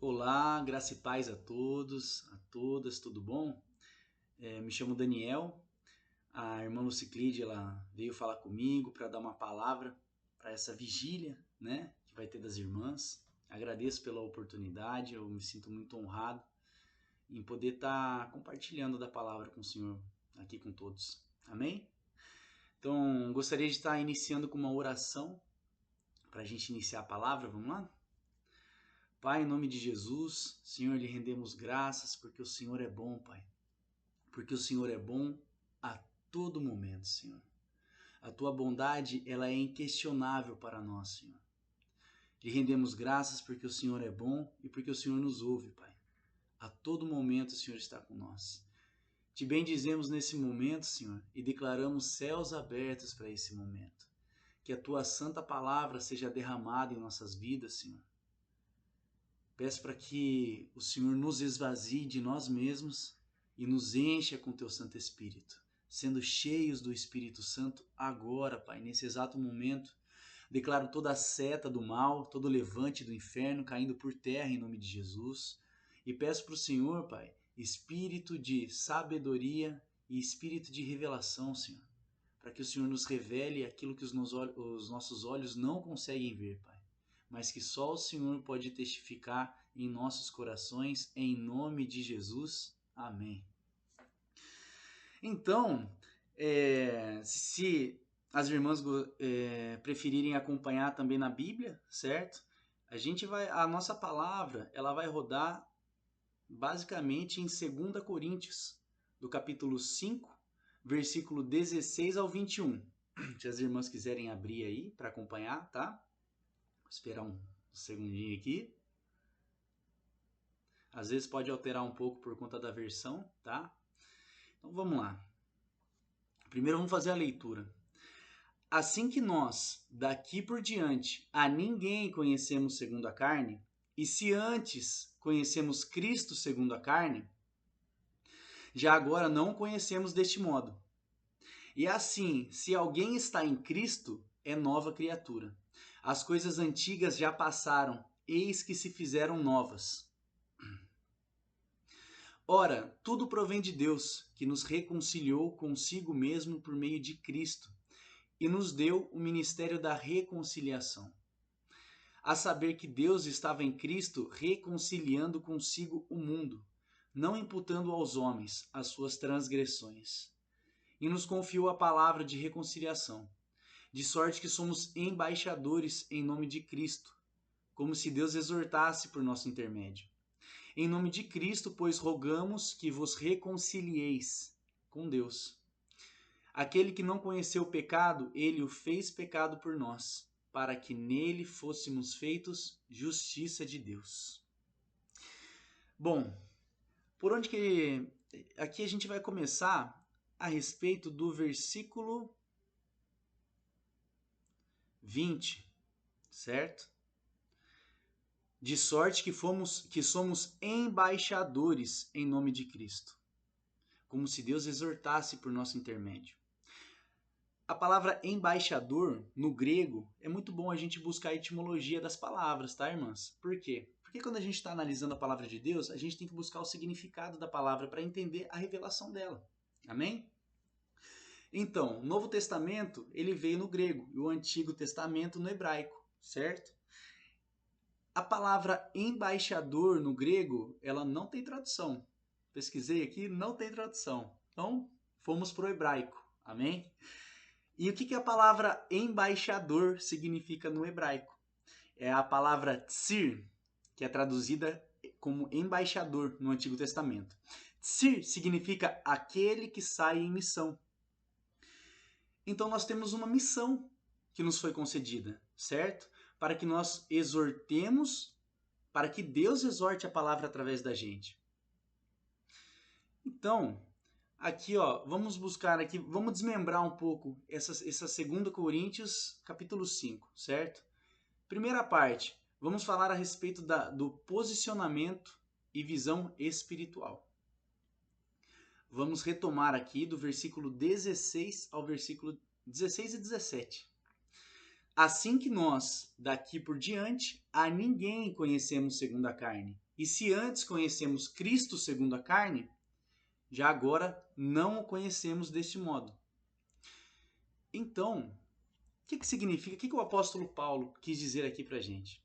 Olá, graça e paz a todos, a todas, tudo bom? Me chamo Daniel, a irmã Luciclide, ela veio falar comigo para dar uma palavra para essa vigília, né, que vai ter das irmãs. Agradeço pela oportunidade, eu me sinto muito honrado em poder estar compartilhando da palavra com o Senhor aqui com todos. Amém? Então, gostaria de estar iniciando com uma oração para a gente iniciar a palavra, vamos lá? Pai, em nome de Jesus, Senhor, lhe rendemos graças porque o Senhor é bom, Pai. Porque o Senhor é bom a todo momento, Senhor. A tua bondade, ela é inquestionável para nós, Senhor. Lhe rendemos graças porque o Senhor é bom e porque o Senhor nos ouve, Pai. A todo momento o Senhor está com nós. Te bendizemos nesse momento, Senhor, e declaramos céus abertos para esse momento. Que a tua santa palavra seja derramada em nossas vidas, Senhor. Peço para que o Senhor nos esvazie de nós mesmos e nos encha com teu Santo Espírito, sendo cheios do Espírito Santo agora, Pai, nesse exato momento. Declaro toda a seta do mal, todo o levante do inferno caindo por terra em nome de Jesus. E peço para o Senhor, Pai, espírito de sabedoria e espírito de revelação, Senhor, para que o Senhor nos revele aquilo que os nossos olhos não conseguem ver, Pai, mas que só o Senhor pode testificar em nossos corações, em nome de Jesus. Amém. Então, se as irmãs preferirem acompanhar também na Bíblia, certo? A nossa palavra, ela vai rodar basicamente em 2 Coríntios, do capítulo 5, versículo 16 ao 21. Se as irmãs quiserem abrir aí para acompanhar, tá? Vou esperar um segundinho aqui. Às vezes pode alterar um pouco por conta da versão, tá? Então vamos lá. Primeiro vamos fazer a leitura. Assim que nós, daqui por diante, a ninguém conhecemos segundo a carne, e se antes conhecemos Cristo segundo a carne, já agora não o conhecemos deste modo. E assim, se alguém está em Cristo, é nova criatura. As coisas antigas já passaram, eis que se fizeram novas. Ora, tudo provém de Deus, que nos reconciliou consigo mesmo por meio de Cristo, e nos deu o ministério da reconciliação. A saber que Deus estava em Cristo reconciliando consigo o mundo, não imputando aos homens as suas transgressões. E nos confiou a palavra de reconciliação, de sorte que somos embaixadores em nome de Cristo, como se Deus exortasse por nosso intermédio. Em nome de Cristo, pois, rogamos que vos reconcilieis com Deus. Aquele que não conheceu o pecado, ele o fez pecado por nós, para que nele fôssemos feitos justiça de Deus. Bom, por onde que... Aqui a gente vai começar a respeito do versículo 20, certo? De sorte que somos embaixadores em nome de Cristo, como se Deus exortasse por nosso intermédio. A palavra embaixador, no grego, é muito bom a gente buscar a etimologia das palavras, tá, irmãs? Por quê? Porque quando a gente está analisando a palavra de Deus, a gente tem que buscar o significado da palavra para entender a revelação dela. Amém? Então, o Novo Testamento, ele veio no grego e o Antigo Testamento no hebraico, certo? A palavra embaixador no grego, ela não tem tradução. Pesquisei aqui, não tem tradução. Então, fomos para o hebraico. Amém? E o que a palavra embaixador significa no hebraico? É a palavra tsir, que é traduzida como embaixador no Antigo Testamento. Tsir significa aquele que sai em missão. Então nós temos uma missão que nos foi concedida, certo? Para que nós exortemos, para que Deus exorte a palavra através da gente. Então, aqui, ó, vamos buscar aqui, vamos desmembrar um pouco essa 2 Coríntios, capítulo 5, certo? Primeira parte, vamos falar a respeito do posicionamento e visão espiritual. Vamos retomar aqui do versículo 16 ao versículo 16 e 17. Assim que nós, daqui por diante, a ninguém conhecemos segundo a carne. E se antes conhecemos Cristo segundo a carne, já agora não o conhecemos deste modo. Então, o que significa? O que o apóstolo Paulo quis dizer aqui pra gente?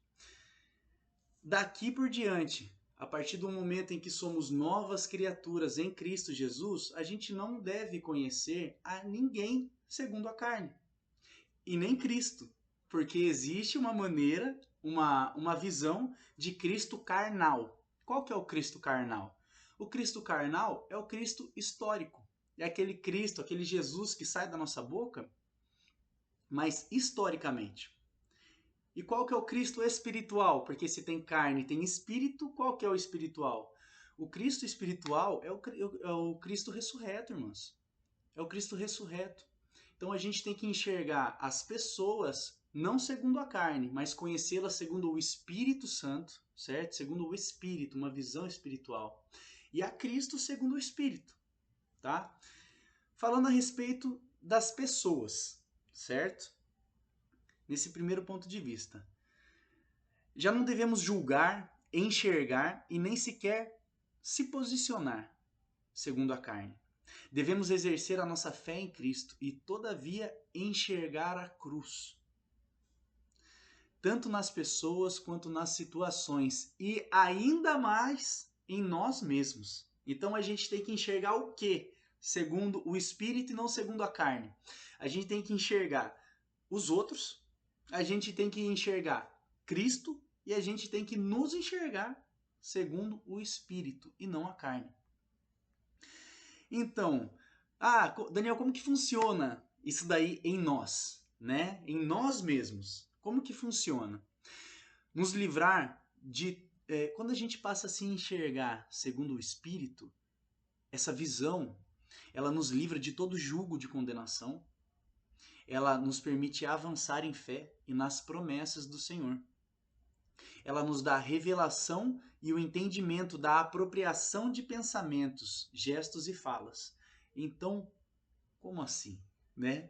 Daqui por diante, a partir do momento em que somos novas criaturas em Cristo Jesus, a gente não deve conhecer a ninguém segundo a carne. E nem Cristo. Porque existe uma maneira, uma visão de Cristo carnal. Qual que é o Cristo carnal? O Cristo carnal é o Cristo histórico. É aquele Cristo, aquele Jesus que sai da nossa boca, mas historicamente. E qual que é o Cristo espiritual? Porque se tem carne e tem espírito, qual que é o espiritual? O Cristo espiritual é o Cristo ressurreto, irmãos. É o Cristo ressurreto. Então a gente tem que enxergar as pessoas não segundo a carne, mas conhecê-las segundo o Espírito Santo, certo? Segundo o Espírito, uma visão espiritual. E a Cristo segundo o Espírito, tá? Falando a respeito das pessoas, certo? Nesse primeiro ponto de vista. Já não devemos julgar, enxergar e nem sequer se posicionar segundo a carne. Devemos exercer a nossa fé em Cristo e, todavia, enxergar a cruz. Tanto nas pessoas quanto nas situações e ainda mais em nós mesmos. Então a gente tem que enxergar o quê? Segundo o Espírito e não segundo a carne. A gente tem que enxergar os outros, a gente tem que enxergar Cristo e a gente tem que nos enxergar segundo o Espírito e não a carne. Então, Daniel, como que funciona isso daí em nós, né? Em nós mesmos. Como que funciona? Nos livrar de... quando a gente passa a se enxergar segundo o Espírito, essa visão, ela nos livra de todo jugo de condenação, ela nos permite avançar em fé e nas promessas do Senhor. Ela nos dá a revelação e o entendimento da apropriação de pensamentos, gestos e falas. Então, como assim, né?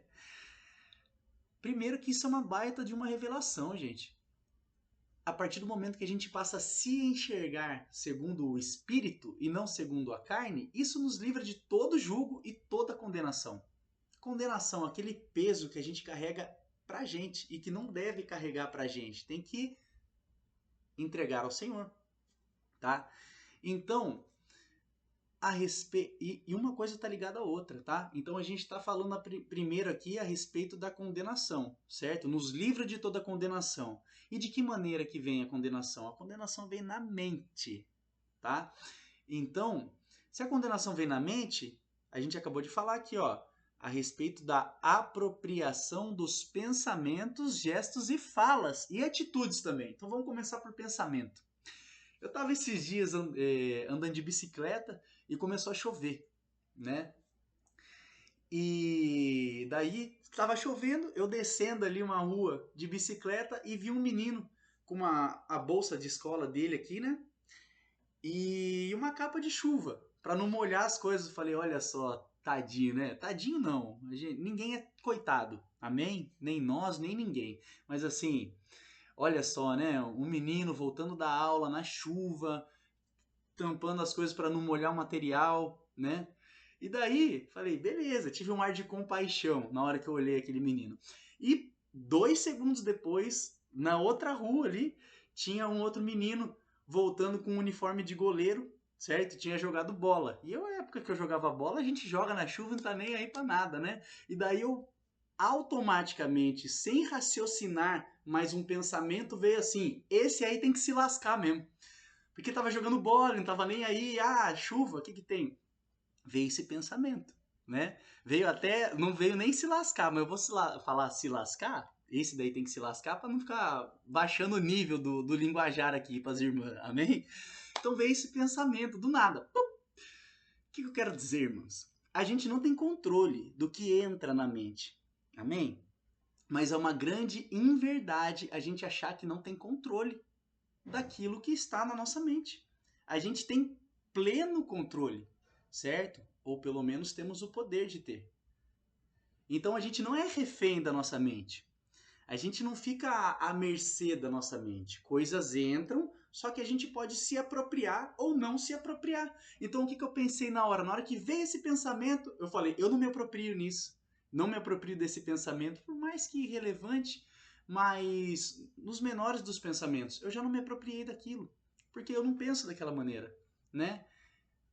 Primeiro que isso é uma baita de uma revelação, gente. A partir do momento que a gente passa a se enxergar segundo o Espírito e não segundo a carne, isso nos livra de todo jugo e toda condenação. Condenação, aquele peso que a gente carrega pra gente e que não deve carregar pra gente. Tem que entregar ao Senhor, tá? Então, e uma coisa está ligada à outra, tá? Então a gente está falando primeiro aqui a respeito da condenação, certo? Nos livra de toda condenação. E de que maneira que vem a condenação? A condenação vem na mente, tá? Então, se a condenação vem na mente, a gente acabou de falar aqui, ó, a respeito da apropriação dos pensamentos, gestos e falas e atitudes também. Então vamos começar por pensamento. Eu estava esses dias andando de bicicleta e começou a chover, né? E daí estava chovendo, eu descendo ali uma rua de bicicleta e vi um menino com a bolsa de escola dele aqui, né? E uma capa de chuva para não molhar as coisas. Eu falei, olha só, tadinho, né? Tadinho não, ninguém é coitado, amém? Nem nós, nem ninguém. Mas assim, olha só, né? Um menino voltando da aula na chuva, tampando as coisas para não molhar o material, né? E daí, falei, beleza, tive um ar de compaixão na hora que eu olhei aquele menino. E 2 segundos depois, na outra rua ali, tinha um outro menino voltando com um uniforme de goleiro, certo? Tinha jogado bola. E eu, na época que eu jogava bola, a gente joga na chuva e não tá nem aí pra nada, né? E daí eu automaticamente, sem raciocinar, mais um pensamento veio assim, esse aí tem que se lascar mesmo. Porque tava jogando bola, não tava nem aí, chuva, o que que tem? Veio esse pensamento, né? Veio até, não veio nem se lascar, mas eu vou falar se lascar, esse daí tem que se lascar para não ficar baixando o nível do linguajar aqui para as irmãs, amém? Então veio esse pensamento, do nada. Pum! O que eu quero dizer, irmãos? A gente não tem controle do que entra na mente, amém? Mas é uma grande inverdade a gente achar que não tem controle daquilo que está na nossa mente. A gente tem pleno controle, certo? Ou pelo menos temos o poder de ter. Então a gente não é refém da nossa mente. A gente não fica à mercê da nossa mente. Coisas entram, Só que a gente pode se apropriar ou não se apropriar. Então o que eu pensei na hora? Na hora que veio esse pensamento, eu falei, eu não me aproprio nisso. Não me aproprio desse pensamento, por mais que irrelevante, mas nos menores dos pensamentos, eu já não me apropriei daquilo. Porque eu não penso daquela maneira, né?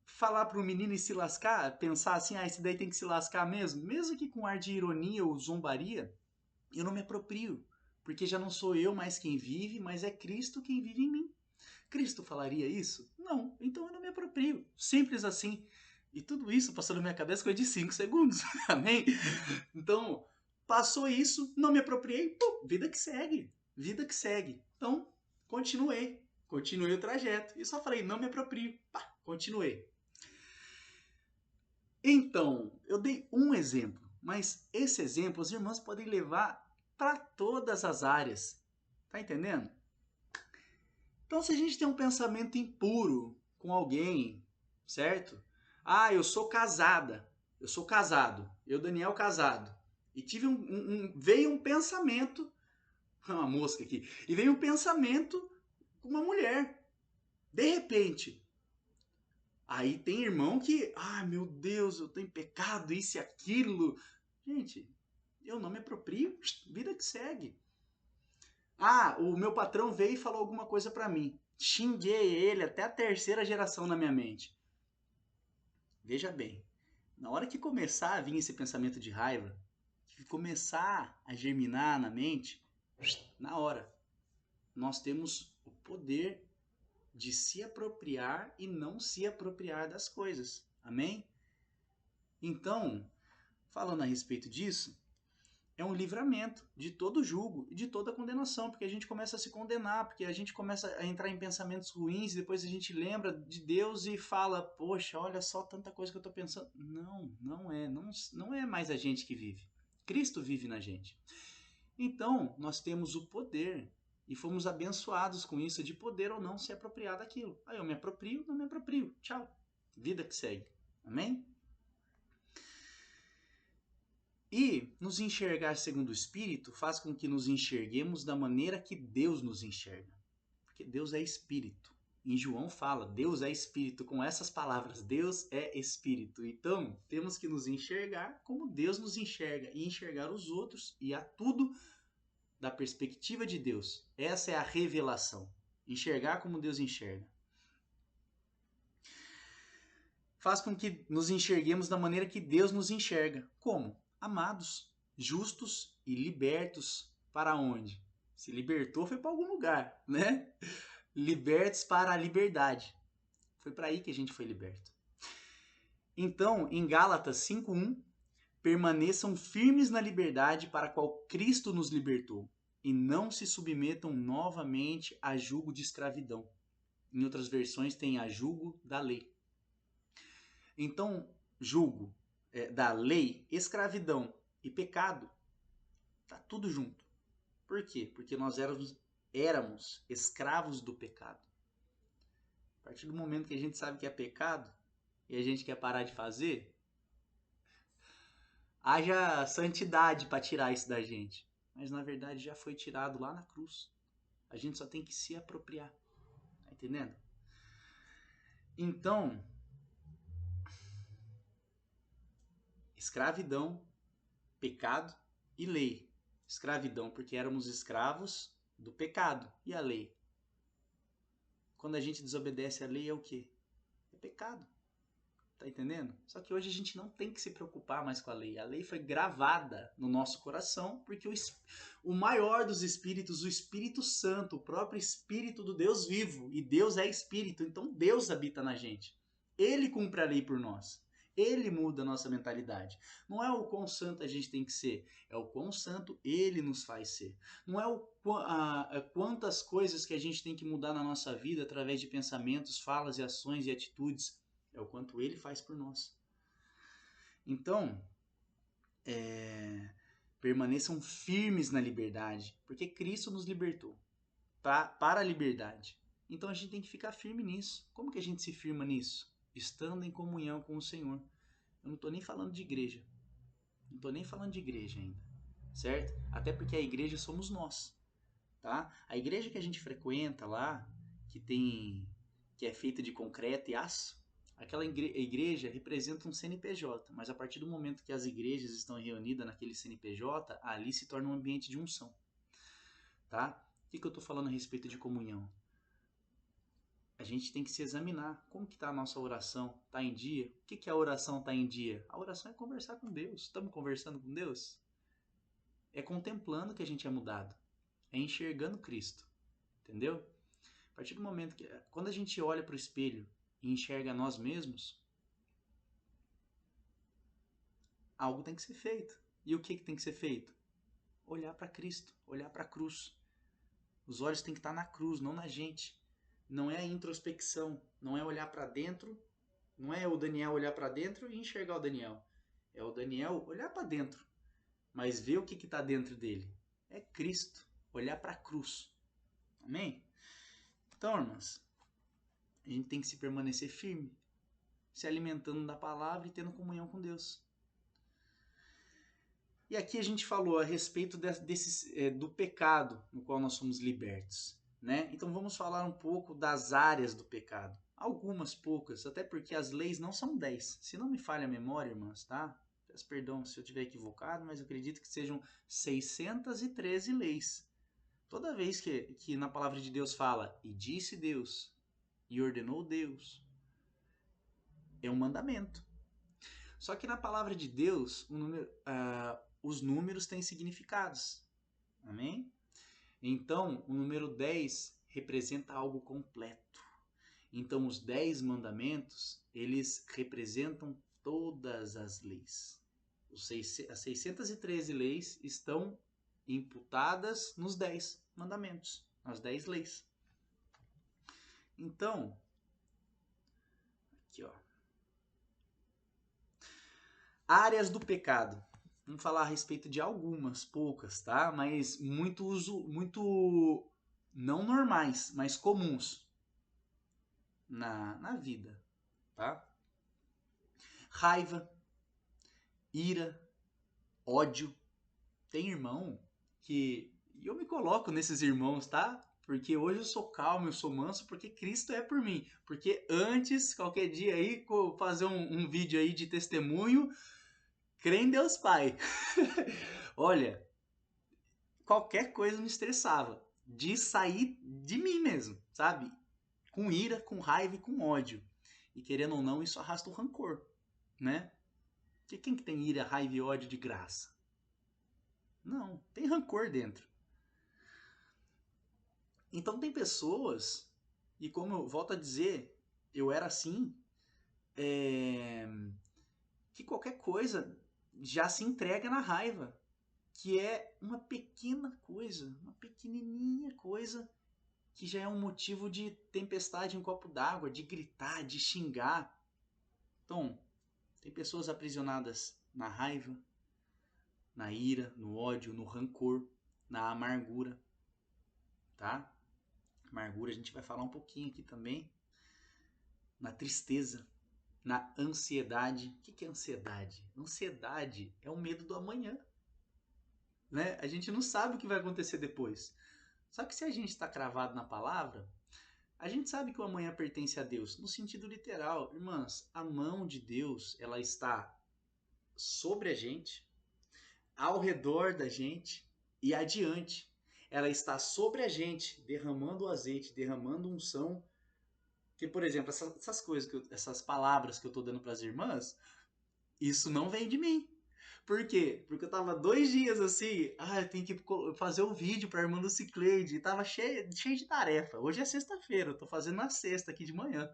Falar para o menino e se lascar, pensar assim, esse daí tem que se lascar mesmo que com ar de ironia ou zombaria, eu não me aproprio, porque já não sou eu mais quem vive, mas é Cristo quem vive em mim. Cristo falaria isso? Não, então eu não me aproprio. Simples assim. E tudo isso passou na minha cabeça coisa de 5 segundos. Amém? Então, passou isso, não me apropriei, pô, vida que segue. Vida que segue. Então, continuei. Continuei o trajeto. E só falei, não me aproprio. Pá, continuei. Então, eu dei um exemplo, mas esse exemplo os irmãos podem levar para todas as áreas. Tá entendendo? Então, se a gente tem um pensamento impuro com alguém, certo? Eu sou casada, eu sou casado, eu, Daniel, casado. E tive veio um pensamento, uma mosca aqui, e veio um pensamento com uma mulher. De repente, aí tem irmão que, meu Deus, eu tô em pecado, isso e aquilo. Gente, eu não me aproprio, vida que segue. O meu patrão veio e falou alguma coisa pra mim. Xinguei ele até a 3ª geração na minha mente. Veja bem, na hora que começar a vir esse pensamento de raiva, que começar a germinar na mente, na hora, nós temos o poder de se apropriar e não se apropriar das coisas. Amém? Então, falando a respeito disso, é um livramento de todo julgo e de toda condenação, porque a gente começa a se condenar, porque a gente começa a entrar em pensamentos ruins e depois a gente lembra de Deus e fala, poxa, olha só tanta coisa que eu estou pensando. Não é mais a gente que vive. Cristo vive na gente. Então, nós temos o poder e fomos abençoados com isso de poder ou não se apropriar daquilo. Aí eu me aproprio, não me aproprio. Tchau. Vida que segue. Amém? E nos enxergar segundo o Espírito faz com que nos enxerguemos da maneira que Deus nos enxerga. Porque Deus é Espírito. Em João fala, Deus é Espírito, com essas palavras, Deus é Espírito. Então, temos que nos enxergar como Deus nos enxerga e enxergar os outros e a tudo da perspectiva de Deus. Essa é a revelação. Enxergar como Deus enxerga. Faz com que nos enxerguemos da maneira que Deus nos enxerga. Como? Amados, justos e libertos. Para onde? Se libertou foi para algum lugar, né? Libertos para a liberdade. Foi para aí que a gente foi liberto. Então, em Gálatas 5:1, permaneçam firmes na liberdade para a qual Cristo nos libertou e não se submetam novamente a jugo de escravidão. Em outras versões tem a jugo da lei. Então, jugo da lei, escravidão e pecado, tá tudo junto. Por quê? Porque nós éramos escravos do pecado. A partir do momento que a gente sabe que é pecado e a gente quer parar de fazer, haja santidade para tirar isso da gente. Mas na verdade já foi tirado lá na cruz. A gente só tem que se apropriar. Tá entendendo? Então, escravidão, pecado e lei. Escravidão, porque éramos escravos do pecado. E a lei? Quando a gente desobedece a lei, é o quê? É pecado. Tá entendendo? Só que hoje a gente não tem que se preocupar mais com a lei. A lei foi gravada no nosso coração, porque o maior dos espíritos, o Espírito Santo, o próprio Espírito do Deus vivo, e Deus é Espírito, então Deus habita na gente. Ele cumpre a lei por nós. Ele muda a nossa mentalidade. Não é o quão santo a gente tem que ser, é o quão santo ele nos faz ser. Não é quantas coisas que a gente tem que mudar na nossa vida através de pensamentos, falas e ações e atitudes. É o quanto ele faz por nós. Então, permaneçam firmes na liberdade, porque Cristo nos libertou para a liberdade. Então a gente tem que ficar firme nisso. Como que a gente se firma nisso? Estando em comunhão com o Senhor. Eu não estou nem falando de igreja. Não estou nem falando de igreja ainda. Certo? Até porque a igreja somos nós. Tá? A igreja que a gente frequenta lá, que é feita de concreto e aço, aquela igreja representa um CNPJ, mas a partir do momento que as igrejas estão reunidas naquele CNPJ, ali se torna um ambiente de unção. Tá? O que eu estou falando a respeito de comunhão? A gente tem que se examinar. Como que está a nossa oração? Está em dia? O que a oração está em dia? A oração é conversar com Deus. Estamos conversando com Deus? É contemplando que a gente é mudado. É enxergando Cristo. Entendeu? A partir do momento que... Quando a gente olha para o espelho e enxerga nós mesmos, algo tem que ser feito. E o que tem que ser feito? Olhar para Cristo. Olhar para a cruz. Os olhos têm que estar na cruz, não na gente. Não é a introspecção, não é olhar para dentro, não é o Daniel olhar para dentro e enxergar o Daniel. É o Daniel olhar para dentro, mas ver o que está dentro dele. É Cristo, olhar para a cruz. Amém? Então, irmãs, a gente tem que se permanecer firme, se alimentando da palavra e tendo comunhão com Deus. E aqui a gente falou a respeito do pecado no qual nós somos libertos. Né? Então vamos falar um pouco das áreas do pecado. Algumas poucas, até porque as leis não são 10. Se não me falha a memória, irmãs, tá? Peço perdão se eu estiver equivocado, mas eu acredito que sejam 613 leis. Toda vez que na palavra de Deus fala, e disse Deus, e ordenou Deus, é um mandamento. Só que na palavra de Deus, os números têm significados. Amém? Então, o número 10 representa algo completo. Então, os 10 mandamentos, eles representam todas as leis. As 613 leis estão imputadas nos 10 mandamentos, nas 10 leis. Então, aqui ó. Áreas do pecado. Vamos falar a respeito de algumas, poucas, tá? Mas muito não normais, mas comuns na vida, tá? Raiva, ira, ódio. Tem irmão que... E eu me coloco nesses irmãos, tá? Porque hoje eu sou calmo, eu sou manso, porque Cristo é por mim. Porque antes, qualquer dia aí, fazer um vídeo aí de testemunho, crê em Deus Pai. Olha, qualquer coisa me estressava. De sair de mim mesmo, sabe? Com ira, com raiva e com ódio. E querendo ou não, isso arrasta o rancor, né? Porque quem que tem ira, raiva e ódio de graça? Não, tem rancor dentro. Então tem pessoas, e como eu volto a dizer, eu era assim, que qualquer coisa já se entrega na raiva, que é uma pequena coisa, uma pequenininha coisa, que já é um motivo de tempestade em um copo d'água, de gritar, de xingar. Então, tem pessoas aprisionadas na raiva, na ira, no ódio, no rancor, na amargura, tá? Amargura a gente vai falar um pouquinho aqui também. Na tristeza, na ansiedade. O que é ansiedade? Ansiedade é o medo do amanhã, né? A gente não sabe o que vai acontecer depois. Só que se a gente está cravado na palavra, a gente sabe que o amanhã pertence a Deus, no sentido literal. Irmãs, a mão de Deus, ela está sobre a gente, ao redor da gente e adiante. Ela está sobre a gente, derramando o azeite, derramando unção. Que, por exemplo, essas coisas, essas palavras que eu estou dando para as irmãs, isso não vem de mim. Por quê? Porque eu tava 2 dias assim, eu tenho que fazer um vídeo pra irmã do Cicleide, e tava cheio de tarefa. Hoje é sexta-feira, eu tô fazendo na sexta aqui de manhã.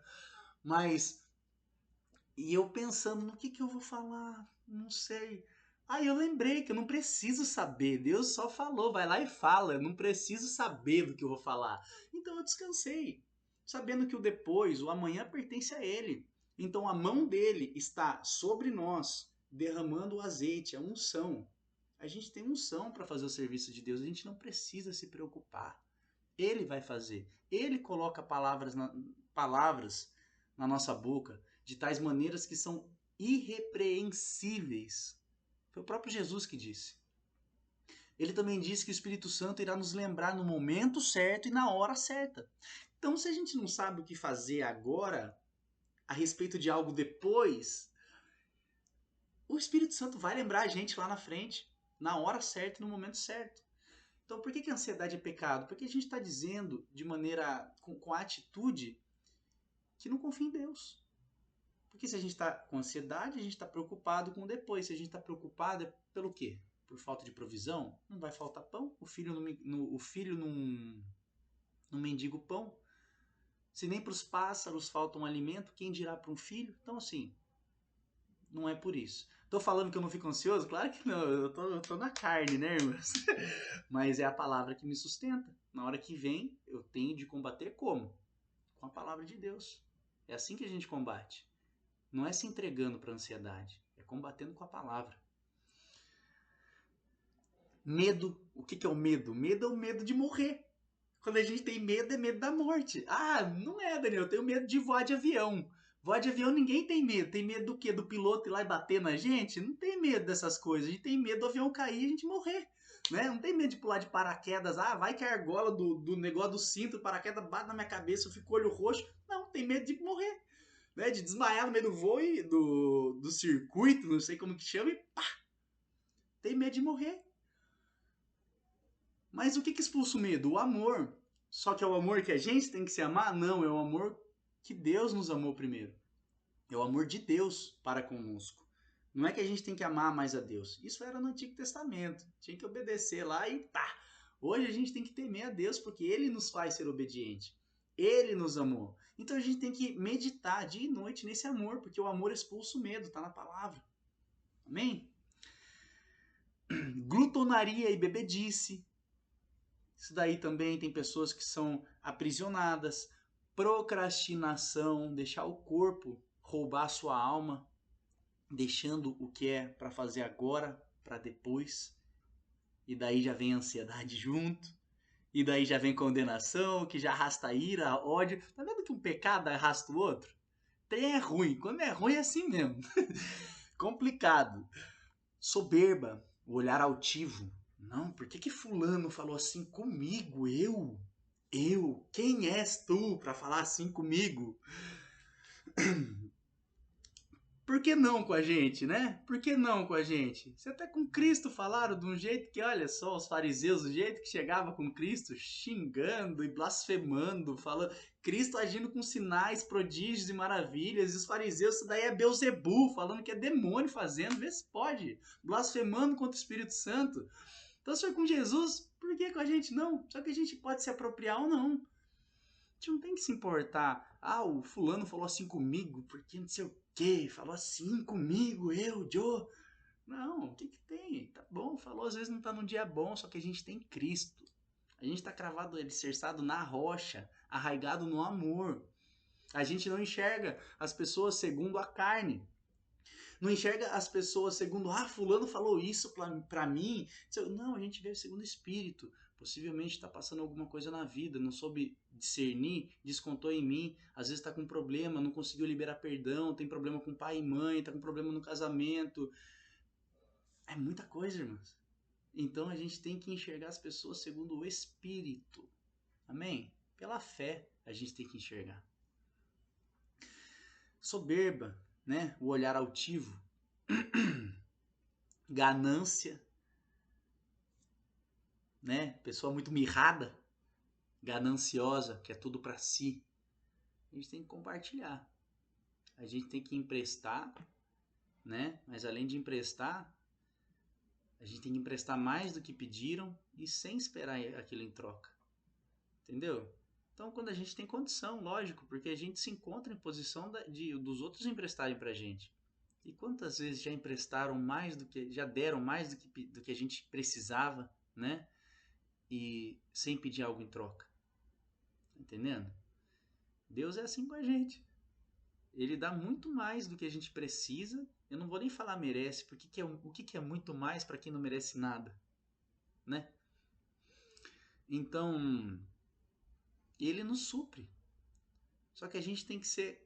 Mas, e eu pensando, no que eu vou falar? Não sei. Aí eu lembrei que eu não preciso saber, Deus só falou, vai lá e fala, eu não preciso saber do que eu vou falar. Então eu descansei, sabendo que o depois, o amanhã pertence a Ele. Então a mão dele está sobre nós, derramando o azeite, a unção. A gente tem unção para fazer o serviço de Deus, a gente não precisa se preocupar. Ele vai fazer. Ele coloca palavras na nossa boca de tais maneiras que são irrepreensíveis. Foi o próprio Jesus que disse. Ele também disse que o Espírito Santo irá nos lembrar no momento certo e na hora certa. Então, se a gente não sabe o que fazer agora, a respeito de algo depois, o Espírito Santo vai lembrar a gente lá na frente, na hora certa e no momento certo. Então, por que a ansiedade é pecado? Porque a gente está dizendo de maneira, com a atitude, que não confia em Deus. Porque se a gente está com ansiedade, a gente está preocupado com o depois. Se a gente está preocupado, é pelo quê? Por falta de provisão? Não vai faltar pão? O filho não mendiga o pão? Se nem para os pássaros falta um alimento, quem dirá para um filho? Então, assim, não é por isso. Tô falando que eu não fico ansioso? Claro que não, eu tô na carne, né, irmãos? Mas é a palavra que me sustenta. Na hora que vem, eu tenho de combater como? Com a palavra de Deus. É assim que a gente combate. Não é se entregando para a ansiedade, é combatendo com a palavra. Medo, o que é o medo? Medo é o medo de morrer. Quando a gente tem medo, é medo da morte. Ah, não é, Daniel, eu tenho medo de voar de avião. Voar de avião ninguém tem medo. Tem medo do quê? Do piloto ir lá e bater na gente? Não tem medo dessas coisas. A gente tem medo do avião cair e a gente morrer. Né? Não tem medo de pular de paraquedas. Ah, vai que a argola do negócio do cinto, o paraquedas bate na minha cabeça, eu fico olho roxo. Não, tem medo de morrer. Né? De desmaiar no meio do voo e do circuito, não sei como que chama, e pá! Tem medo de morrer. Mas o que expulsa o medo? O amor. Só que é o amor que a gente tem que se amar? Não, é o amor que Deus nos amou primeiro. É o amor de Deus para conosco. Não é que a gente tem que amar mais a Deus. Isso era no Antigo Testamento. Tinha que obedecer lá e tá. Hoje a gente tem que temer a Deus porque Ele nos faz ser obediente. Ele nos amou. Então a gente tem que meditar dia e noite nesse amor, porque o amor expulsa o medo, está na palavra. Amém? Glutonaria e bebedice. Isso daí também tem pessoas que são aprisionadas. Procrastinação, deixar o corpo roubar a sua alma, deixando o que é para fazer agora para depois. E daí já vem a ansiedade junto. E daí já vem condenação, que já arrasta ira, ódio. Tá vendo que um pecado arrasta o outro? Tem é ruim. Quando é ruim é assim mesmo. Complicado. Soberba, o olhar altivo. Não, por que fulano falou assim comigo? Eu? Quem és tu para falar assim comigo? Por que não com a gente, né? Por que não com a gente? Você até com Cristo falaram de um jeito que, olha só, os fariseus, do jeito que chegava com Cristo, xingando e blasfemando, falando, Cristo agindo com sinais, prodígios e maravilhas, e os fariseus, isso daí é Beelzebu, falando que é demônio fazendo, vê se pode, blasfemando contra o Espírito Santo. Então, se for com Jesus, por que com a gente não? Só que a gente pode se apropriar ou não. A gente não tem que se importar. Ah, o fulano falou assim comigo, porque não sei o quê, falou assim comigo, Joe. Não, o que tem? Tá bom, falou, às vezes não tá num dia bom, só que a gente tem Cristo. A gente tá cravado, alicerçado na rocha, arraigado no amor. A gente não enxerga as pessoas segundo a carne. Não enxerga as pessoas segundo, fulano falou isso pra mim. Não, a gente vê segundo o Espírito. Possivelmente está passando alguma coisa na vida, não soube discernir, descontou em mim, às vezes está com problema, não conseguiu liberar perdão, tem problema com pai e mãe, está com problema no casamento. É muita coisa, irmãos. Então a gente tem que enxergar as pessoas segundo o Espírito. Amém? Pela fé a gente tem que enxergar. Soberba, né? O olhar altivo. Ganância, né? Pessoa muito mirrada, gananciosa, quer tudo para si. A gente tem que compartilhar. A gente tem que emprestar, né? Mas além de emprestar, a gente tem que emprestar mais do que pediram e sem esperar aquilo em troca. Entendeu? Então, quando a gente tem condição, lógico, porque a gente se encontra em posição dos outros emprestarem pra gente. E quantas vezes já emprestaram mais do que, já deram mais do que a gente precisava, né? E sem pedir algo em troca. Entendendo? Deus é assim com a gente. Ele dá muito mais do que a gente precisa. Eu não vou nem falar merece, porque o que é muito mais para quem não merece nada, né? Então, ele nos supre. Só que a gente tem que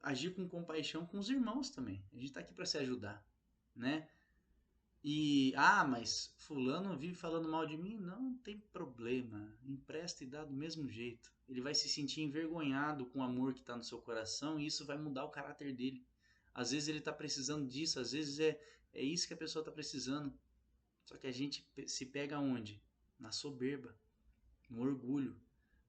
agir com compaixão com os irmãos também. A gente está aqui para se ajudar, né? Mas fulano vive falando mal de mim? Não tem problema, empresta e dá do mesmo jeito. Ele vai se sentir envergonhado com o amor que está no seu coração e isso vai mudar o caráter dele. Às vezes ele está precisando disso, às vezes é isso que a pessoa está precisando. Só que a gente se pega onde? Na soberba, no orgulho.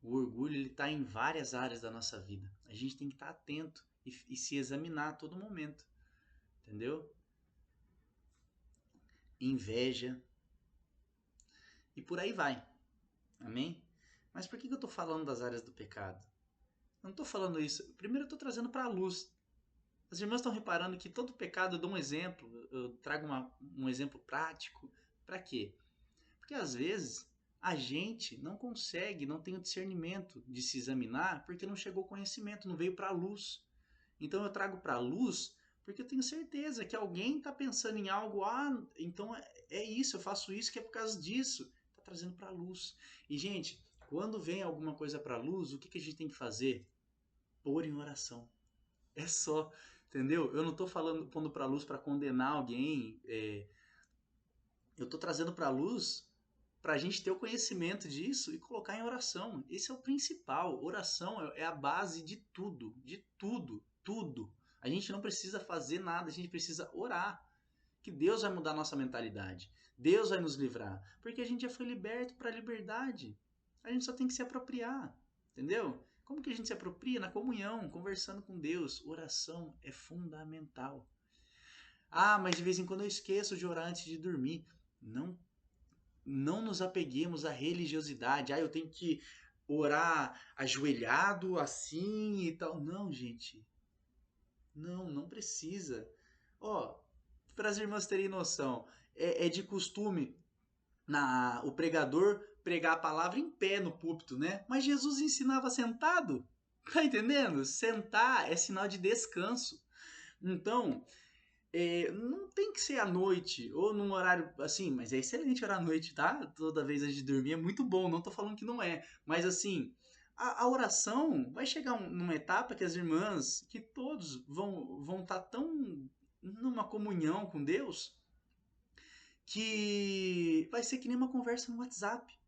O orgulho ele está em várias áreas da nossa vida. A gente tem que estar atento e se examinar a todo momento, entendeu? Inveja e por aí vai. Amém? Mas por que eu estou falando das áreas do pecado? Eu não estou falando isso. Primeiro eu estou trazendo para a luz. As irmãs estão reparando que todo pecado, eu dou um exemplo, eu trago um exemplo prático. Para quê? Porque às vezes a gente não consegue, não tem o discernimento de se examinar porque não chegou o conhecimento, não veio para a luz. Então eu trago para a luz porque eu tenho certeza que alguém está pensando em algo, então é isso, eu faço isso que é por causa disso. Está trazendo para a luz. E gente, quando vem alguma coisa para a luz, o que a gente tem que fazer? Pôr em oração. É só, entendeu? Eu não estou pondo para a luz para condenar alguém, eu estou trazendo para a luz para a gente ter o conhecimento disso e colocar em oração. Esse é o principal. Oração é a base de tudo, tudo. A gente não precisa fazer nada, a gente precisa orar. Que Deus vai mudar a nossa mentalidade. Deus vai nos livrar. Porque a gente já foi liberto para a liberdade. A gente só tem que se apropriar. Entendeu? Como que a gente se apropria? Na comunhão, conversando com Deus. Oração é fundamental. Mas de vez em quando eu esqueço de orar antes de dormir. Não nos apeguemos à religiosidade. Eu tenho que orar ajoelhado assim e tal. Não, gente. Não precisa. Para as irmãs terem noção, é de costume o pregador pregar a palavra em pé no púlpito, né? Mas Jesus ensinava sentado. Tá entendendo? Sentar é sinal de descanso. Então, não tem que ser à noite ou num horário assim, mas é excelente orar à noite, tá? Toda vez antes de dormir é muito bom, não tô falando que não é, mas assim, a oração vai chegar numa etapa que as irmãs, que todos vão estar tão numa comunhão com Deus que vai ser que nem uma conversa no WhatsApp.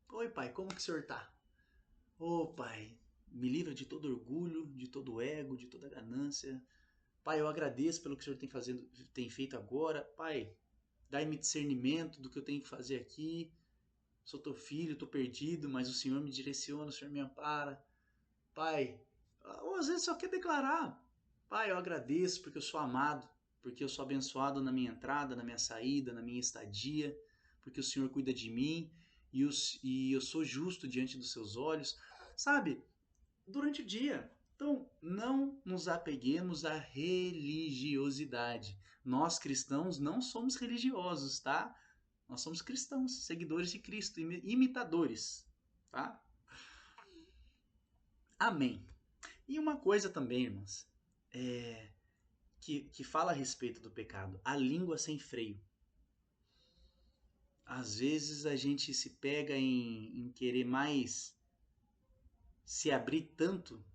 Oi, pai, como que o senhor tá? Ô, pai, me livra de todo orgulho, de todo ego, de toda ganância. Pai, eu agradeço pelo que o Senhor tem feito agora. Pai, dai-me discernimento do que eu tenho que fazer aqui. Sou teu filho, estou perdido, mas o Senhor me direciona, o Senhor me ampara. Pai, ou às vezes só quer declarar. Pai, eu agradeço porque eu sou amado, porque eu sou abençoado na minha entrada, na minha saída, na minha estadia, porque o Senhor cuida de mim e eu sou justo diante dos seus olhos. Sabe, durante o dia. Então, não nos apeguemos à religiosidade. Nós cristãos não somos religiosos, tá? Nós somos cristãos, seguidores de Cristo, imitadores, tá? Amém. E uma coisa também, irmãs, que fala a respeito do pecado, a língua sem freio. Às vezes a gente se pega em querer mais se abrir tanto,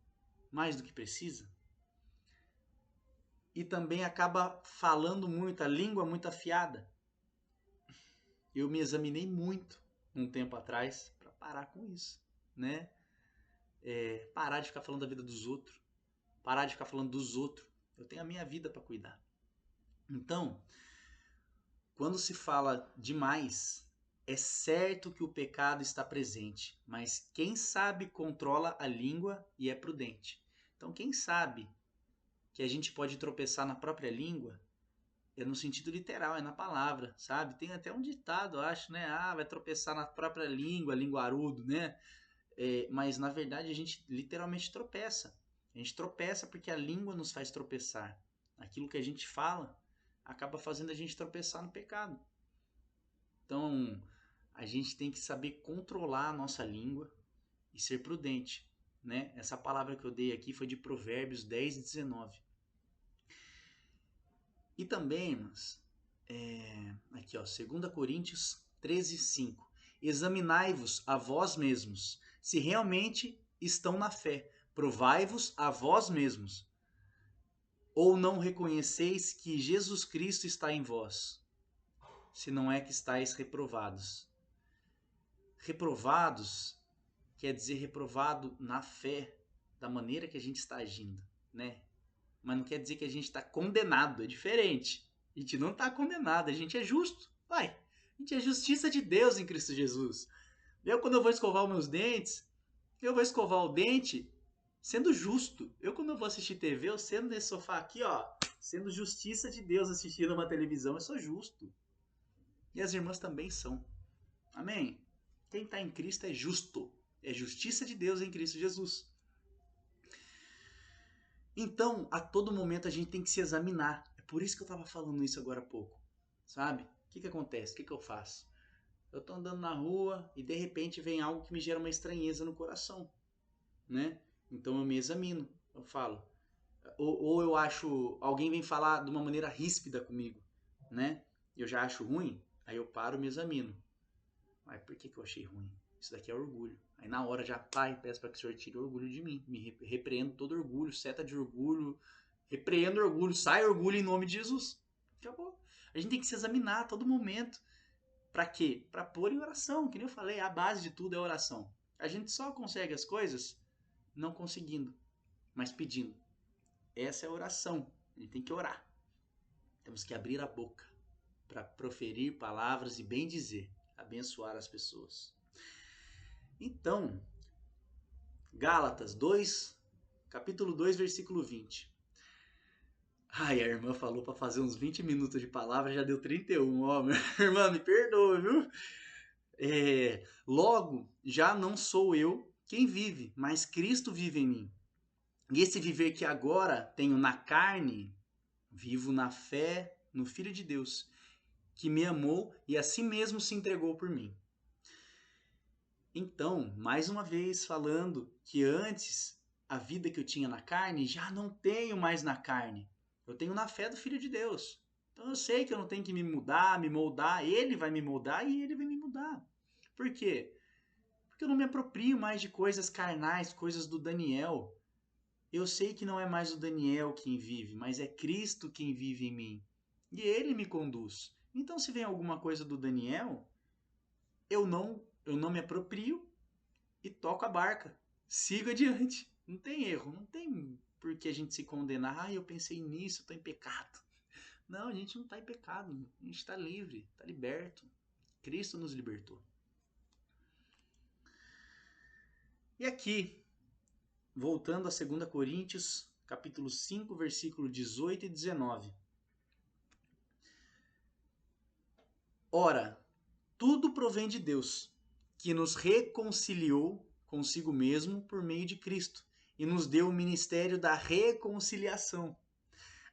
mais do que precisa, e também acaba falando muito, a língua muito afiada. Eu me examinei muito um tempo atrás para parar com isso, né? Parar de ficar falando da vida dos outros, parar de ficar falando dos outros. Eu tenho a minha vida para cuidar. Então, quando se fala demais, é certo que o pecado está presente, mas quem sabe controla a língua e é prudente. Então, quem sabe que a gente pode tropeçar na própria língua, é no sentido literal, é na palavra, sabe? Tem até um ditado, eu acho, né? Vai tropeçar na própria língua, linguarudo, né? Mas na verdade a gente literalmente tropeça. A gente tropeça porque a língua nos faz tropeçar. Aquilo que a gente fala acaba fazendo a gente tropeçar no pecado. Então, a gente tem que saber controlar a nossa língua e ser prudente, né? Essa palavra que eu dei aqui foi de Provérbios 10 e 19. E também, irmãs, aqui ó, 2 Coríntios 13, 5. Examinai-vos a vós mesmos, se realmente estão na fé. Provai-vos a vós mesmos. Ou não reconheceis que Jesus Cristo está em vós? se não é que estáis reprovados? Reprovados quer dizer reprovado na fé, da maneira que a gente está agindo, né? Mas não quer dizer que a gente está condenado, é diferente. A gente não está condenado, a gente é justo. Vai, a gente é justiça de Deus em Cristo Jesus. Quando eu vou escovar os meus dentes, eu vou escovar o dente sendo justo. Quando eu vou assistir TV, eu sendo nesse sofá aqui, ó, sendo justiça de Deus assistindo uma televisão, eu sou justo. E as irmãs também são. Amém? Quem está em Cristo é justo. É justiça de Deus em Cristo Jesus. Então, a todo momento a gente tem que se examinar. É por isso que eu estava falando isso agora há pouco. Sabe? O que acontece? O que eu faço? Eu estou andando na rua e de repente vem algo que me gera uma estranheza no coração, né? Então eu me examino. Eu falo. Ou eu acho... Alguém vem falar de uma maneira ríspida comigo, né? Eu já acho ruim. Aí eu paro e me examino. Mas por que eu achei ruim? Isso daqui é orgulho. Aí na hora já, pai, peço para que o Senhor tire o orgulho de mim. Me repreendo todo orgulho, seta de orgulho. Repreendo orgulho, sai orgulho em nome de Jesus. Acabou. A gente tem que se examinar a todo momento. Para quê? Para pôr em oração. Que nem eu falei, a base de tudo é oração. A gente só consegue as coisas não conseguindo, mas pedindo. Essa é a oração. A gente tem que orar. Temos que abrir a boca para proferir palavras e bem dizer, abençoar as pessoas. Então, Gálatas 2, capítulo 2, versículo 20. Ai, a irmã falou para fazer uns 20 minutos de palavra, já deu 31. Ó, minha irmã, me perdoa, viu? Logo, já não sou eu quem vive, mas Cristo vive em mim. E esse viver que agora tenho na carne, vivo na fé no Filho de Deus, que me amou e a si mesmo se entregou por mim. Então, mais uma vez falando que antes a vida que eu tinha na carne, já não tenho mais na carne. Eu tenho na fé do Filho de Deus. Então eu sei que eu não tenho que me mudar, me moldar. Ele vai me moldar e ele vai me mudar. Por quê? Porque eu não me aproprio mais de coisas carnais, coisas do Daniel. Eu sei que não é mais o Daniel quem vive, mas é Cristo quem vive em mim. E ele me conduz. Então se vem alguma coisa do Daniel, eu não me aproprio e toco a barca. Sigo adiante. Não tem erro, não tem por que a gente se condenar. Ah, eu pensei nisso, estou em pecado. Não, a gente não está em pecado. A gente está livre, está liberto. Cristo nos libertou. E aqui, voltando a 2 Coríntios, capítulo 5, versículo 18 e 19. Ora, tudo provém de Deus, que nos reconciliou consigo mesmo por meio de Cristo e nos deu o ministério da reconciliação.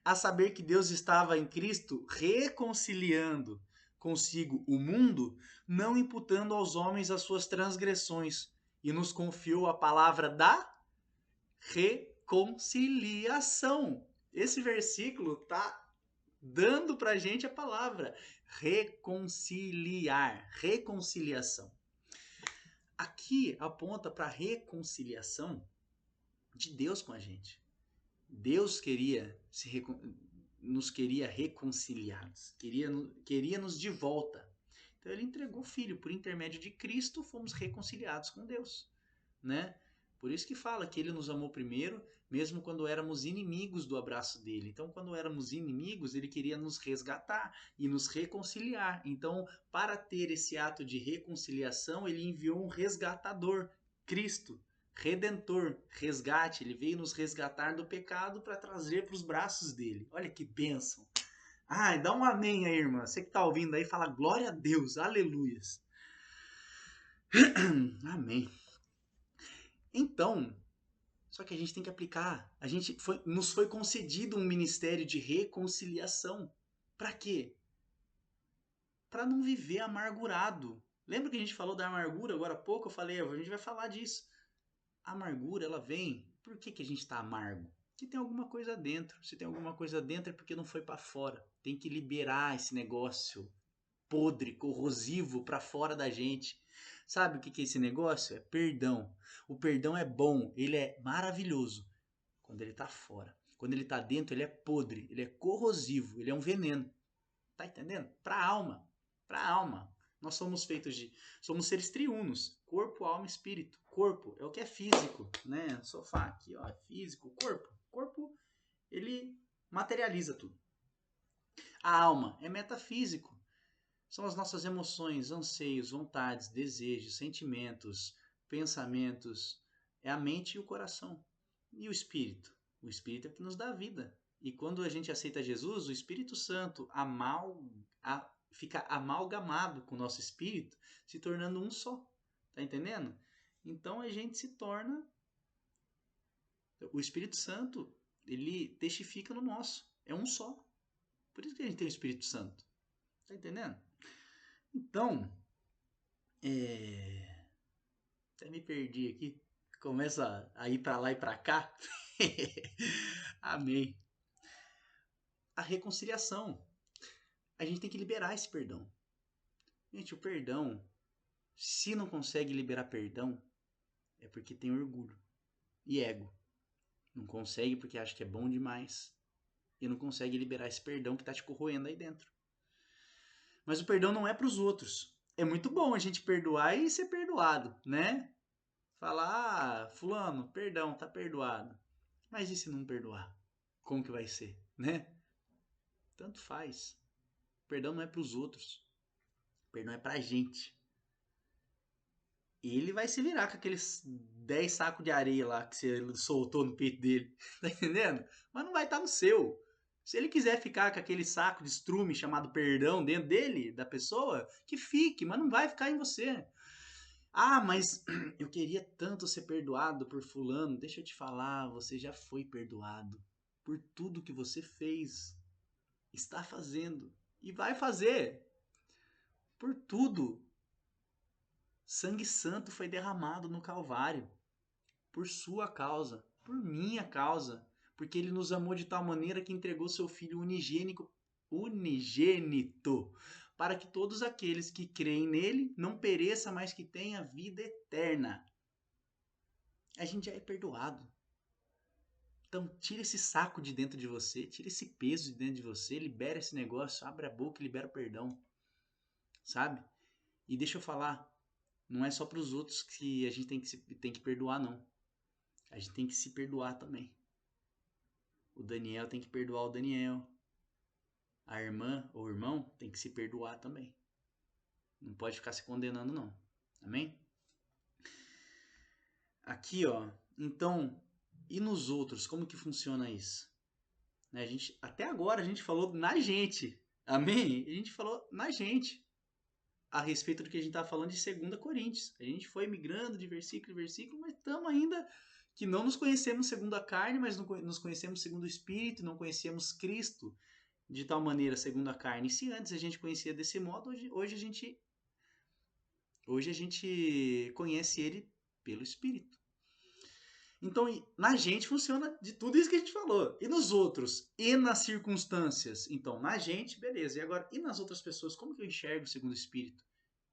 A saber que Deus estava em Cristo reconciliando consigo o mundo, não imputando aos homens as suas transgressões, e nos confiou a palavra da reconciliação. Esse versículo está dando para a gente a palavra reconciliar, reconciliação. Aqui aponta para a reconciliação de Deus com a gente. Deus nos queria reconciliados, queria nos de volta. Então ele entregou o Filho, por intermédio de Cristo fomos reconciliados com Deus, né? Por isso que fala que ele nos amou primeiro, mesmo quando éramos inimigos do abraço dele. Então, quando éramos inimigos, ele queria nos resgatar e nos reconciliar. Então, para ter esse ato de reconciliação, ele enviou um resgatador, Cristo, Redentor, resgate. Ele veio nos resgatar do pecado para trazer para os braços dele. Olha que bênção. Ai, dá um amém aí, irmã. Você que está ouvindo aí, fala glória a Deus, aleluias. Amém. Então, só que a gente tem que aplicar. Nos foi concedido um ministério de reconciliação. Para quê? Para não viver amargurado. Lembra que a gente falou da amargura agora há pouco? Eu falei, a gente vai falar disso. A amargura, ela vem. Por que a gente está amargo? Porque tem alguma coisa dentro. Se tem alguma coisa dentro é porque não foi para fora. Tem que liberar esse negócio podre, corrosivo para fora da gente. Sabe o que é esse negócio? É perdão. O perdão é bom, ele é maravilhoso quando ele está fora. Quando ele está dentro, ele é podre, ele é corrosivo, ele é um veneno. Tá entendendo? Para a alma. para a alma. Nós somos seres triunos, corpo, alma e espírito. Corpo é o que é físico, né? Sofá aqui, ó, é físico. Corpo, ele materializa tudo. A alma é metafísico. São as nossas emoções, anseios, vontades, desejos, sentimentos, pensamentos. É a mente e o coração. E o espírito? O espírito é o que nos dá a vida. E quando a gente aceita Jesus, o Espírito Santo fica amalgamado com o nosso espírito, se tornando um só. Tá entendendo? Então a gente se torna... O Espírito Santo, ele testifica no nosso. É um só. Por isso que a gente tem o Espírito Santo. Tá entendendo? Então, até me perdi aqui. Começa a ir para lá e para cá. Amém. A reconciliação. A gente tem que liberar esse perdão. Gente, o perdão, se não consegue liberar perdão, é porque tem orgulho e ego. Não consegue porque acha que é bom demais. E não consegue liberar esse perdão que está te corroendo aí dentro. Mas o perdão não é para os outros. É muito bom a gente perdoar e ser perdoado, né? Falar, fulano, perdão, tá perdoado. Mas e se não perdoar? Como que vai ser, né? Tanto faz. Perdão não é para os outros. Perdão é pra gente. Ele vai se virar com aqueles 10 sacos de areia lá que você soltou no peito dele. Tá entendendo? Mas não vai estar no seu. Se ele quiser ficar com aquele saco de estrume chamado perdão dentro dele, da pessoa, que fique, mas não vai ficar em você. Ah, mas eu queria tanto ser perdoado por fulano. Deixa eu te falar, você já foi perdoado por tudo que você fez, está fazendo e vai fazer. Por tudo. Sangue santo foi derramado no Calvário. Por sua causa, por minha causa. Porque ele nos amou de tal maneira que entregou seu Filho unigênito, para que todos aqueles que creem nele não pereçam, mas que tenham vida eterna. A gente já é perdoado. Então, tira esse saco de dentro de você, tira esse peso de dentro de você, libera esse negócio, abre a boca e libera o perdão. Sabe? E deixa eu falar, não é só para os outros que a gente tem que perdoar, não. A gente tem que se perdoar também. O Daniel tem que perdoar o Daniel. A irmã ou o irmão tem que se perdoar também. Não pode ficar se condenando, não. Amém? Aqui, ó. Então, e nos outros? Como que funciona isso? Até agora a gente falou na gente. Amém? A gente falou na gente. A respeito do que a gente estava falando de 2 Coríntios. A gente foi migrando de versículo em versículo, mas estamos ainda que não nos conhecemos segundo a carne, mas nos conhecemos segundo o Espírito, não conhecemos Cristo de tal maneira segundo a carne. E se antes a gente conhecia desse modo, hoje a gente conhece Ele pelo Espírito. Então, na gente funciona de tudo isso que a gente falou. E nos outros? E nas circunstâncias? Então, na gente, beleza. E agora, e nas outras pessoas? Como que eu enxergo segundo o Espírito?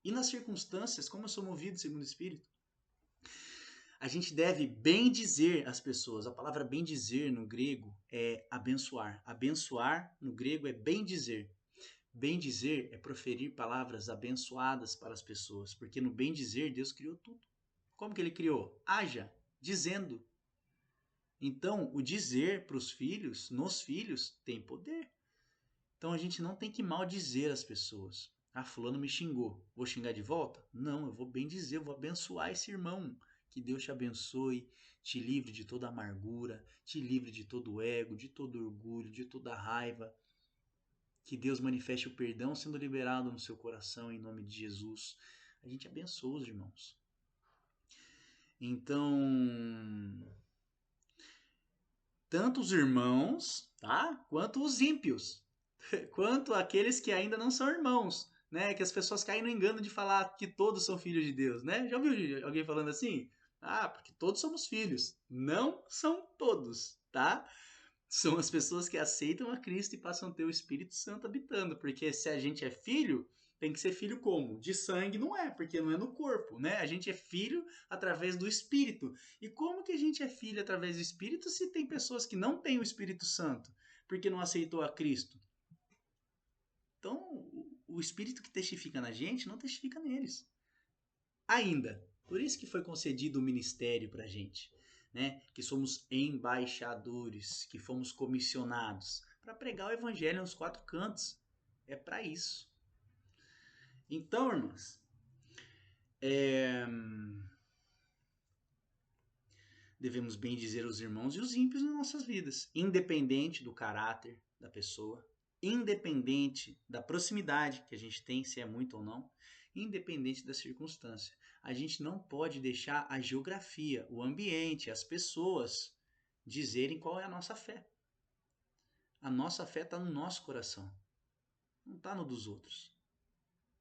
E nas circunstâncias, como eu sou movido segundo o Espírito? A gente deve bendizer as pessoas. A palavra bendizer no grego é abençoar. Abençoar no grego é bendizer. Bendizer é proferir palavras abençoadas para as pessoas, porque no bendizer Deus criou tudo. Como que ele criou? Haja, dizendo. Então, o dizer para os filhos, nos filhos, tem poder. Então a gente não tem que maldizer as pessoas. Ah, fulano me xingou. Vou xingar de volta? Não, eu vou bendizer, eu vou abençoar esse irmão. Que Deus te abençoe, te livre de toda amargura, te livre de todo ego, de todo orgulho, de toda raiva. Que Deus manifeste o perdão sendo liberado no seu coração em nome de Jesus. A gente abençoa os irmãos. Então, tanto os irmãos, tá? Quanto os ímpios. Quanto aqueles que ainda não são irmãos, né? Que as pessoas caem no engano de falar que todos são filhos de Deus, né? Já ouviu alguém falando assim? Ah, porque todos somos filhos. Não são todos, tá? São as pessoas que aceitam a Cristo e passam a ter o Espírito Santo habitando, porque se a gente é filho, tem que ser filho como? De sangue não é, porque não é no corpo, né? A gente é filho através do Espírito. E como que a gente é filho através do Espírito se tem pessoas que não têm o Espírito Santo, porque não aceitou a Cristo? Então, o Espírito que testifica na gente não testifica neles. Ainda. Por isso que foi concedido o ministério pra gente, né? Que somos embaixadores, que fomos comissionados para pregar o evangelho nos 4 cantos. É para isso. Então, irmãs, devemos bem dizer os irmãos e os ímpios nas nossas vidas, independente do caráter da pessoa, independente da proximidade que a gente tem, se é muito ou não, independente da circunstância. A gente não pode deixar a geografia, o ambiente, as pessoas dizerem qual é a nossa fé. A nossa fé está no nosso coração, não está no dos outros.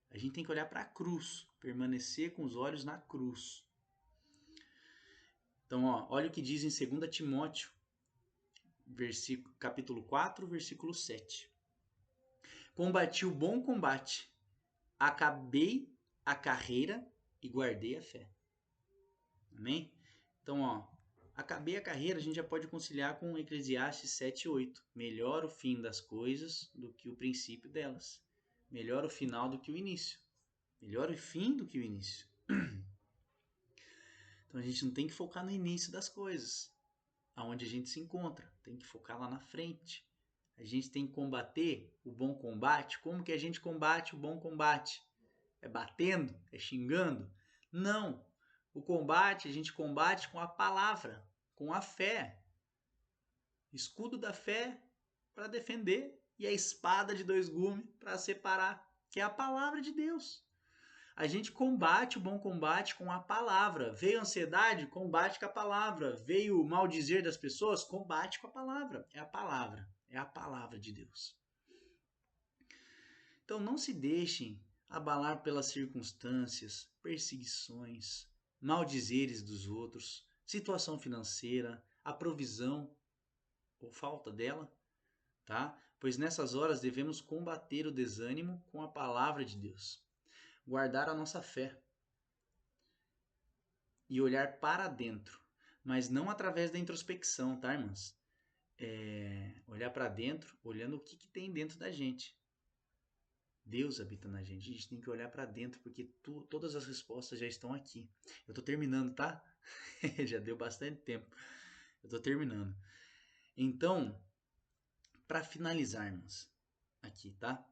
A gente tem que olhar para a cruz, permanecer com os olhos na cruz. Então, olha o que diz em 2 Timóteo, capítulo 4, versículo 7. Combati o bom combate, acabei a carreira e guardei a fé. Amém? Então, acabei a carreira, a gente já pode conciliar com Eclesiastes 7:8. Melhor o fim das coisas do que o princípio delas. Melhor o final do que o início. Melhor o fim do que o início. Então a gente não tem que focar no início das coisas, aonde a gente se encontra. Tem que focar lá na frente. A gente tem que combater o bom combate. Como que a gente combate o bom combate? É batendo? É xingando? Não. O combate, a gente combate com a palavra, com a fé. Escudo da fé para defender e a espada de 2 gumes para separar, que é a palavra de Deus. A gente combate o bom combate com a palavra. Veio ansiedade? Combate com a palavra. Veio o mal dizer das pessoas? Combate com a palavra. É a palavra. É a palavra de Deus. Então não se deixem abalar pelas circunstâncias, perseguições, maldizeres dos outros, situação financeira, a provisão ou falta dela, tá? Pois nessas horas devemos combater o desânimo com a palavra de Deus. Guardar a nossa fé e olhar para dentro, mas não através da introspecção, tá, irmãs? Olhar para dentro, olhando o que tem dentro da gente. Deus habita na gente. A gente tem que olhar para dentro, porque todas as respostas já estão aqui. Eu tô terminando, tá? Já deu bastante tempo. Eu tô terminando. Então, para finalizarmos aqui, tá?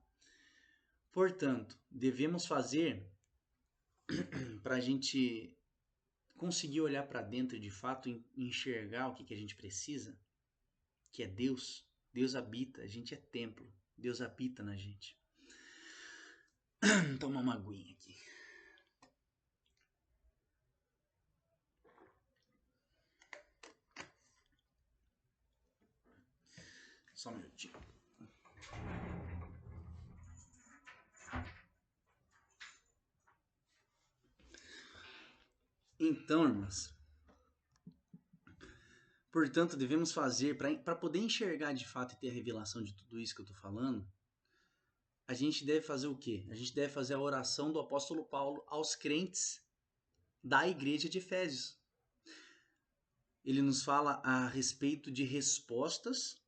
Portanto, devemos fazer para a gente conseguir olhar para dentro e de fato enxergar o que a gente precisa, que é Deus. Deus habita, a gente é templo. Deus habita na gente. Toma uma aguinha aqui. Só um minutinho. Então, irmãs, portanto, devemos fazer, para poder enxergar de fato e ter a revelação de tudo isso que eu estou falando, a gente deve fazer o quê? A gente deve fazer a oração do apóstolo Paulo aos crentes da igreja de Efésios. Ele nos fala a respeito de respostas,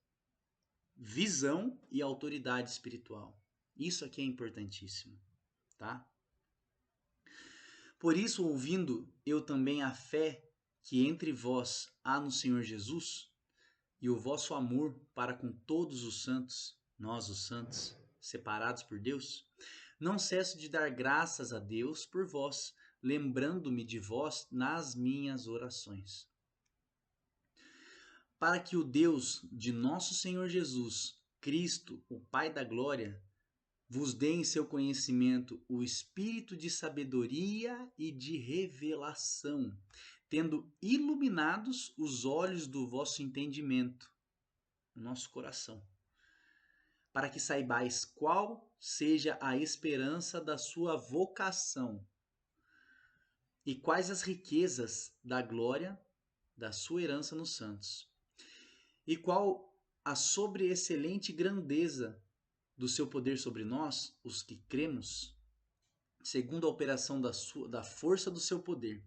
visão e autoridade espiritual. Isso aqui é importantíssimo, tá? Por isso, ouvindo eu também a fé que entre vós há no Senhor Jesus, e o vosso amor para com todos os santos, nós os santos, separados por Deus, não cesso de dar graças a Deus por vós, lembrando-me de vós nas minhas orações. Para que o Deus de nosso Senhor Jesus, Cristo, o Pai da glória, vos dê em seu conhecimento o espírito de sabedoria e de revelação, tendo iluminados os olhos do vosso entendimento, o nosso coração, para que saibais qual seja a esperança da sua vocação e quais as riquezas da glória da sua herança nos santos, e qual a sobreexcelente grandeza do seu poder sobre nós, os que cremos, segundo a operação da força do seu poder,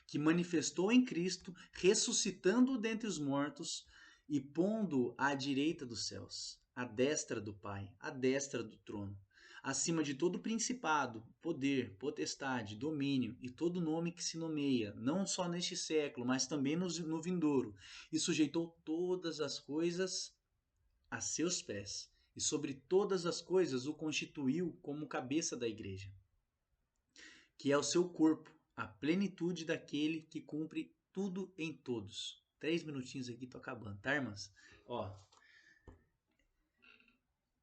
que manifestou em Cristo, ressuscitando-o dentre os mortos e pondo-o à direita dos céus, à destra do Pai, à destra do trono, acima de todo principado, poder, potestade, domínio e todo nome que se nomeia, não só neste século, mas também no vindouro, e sujeitou todas as coisas a seus pés, e sobre todas as coisas o constituiu como cabeça da igreja, que é o seu corpo, a plenitude daquele que cumpre tudo em todos. 3 minutinhos aqui, tô acabando, tá, irmãs? Ó,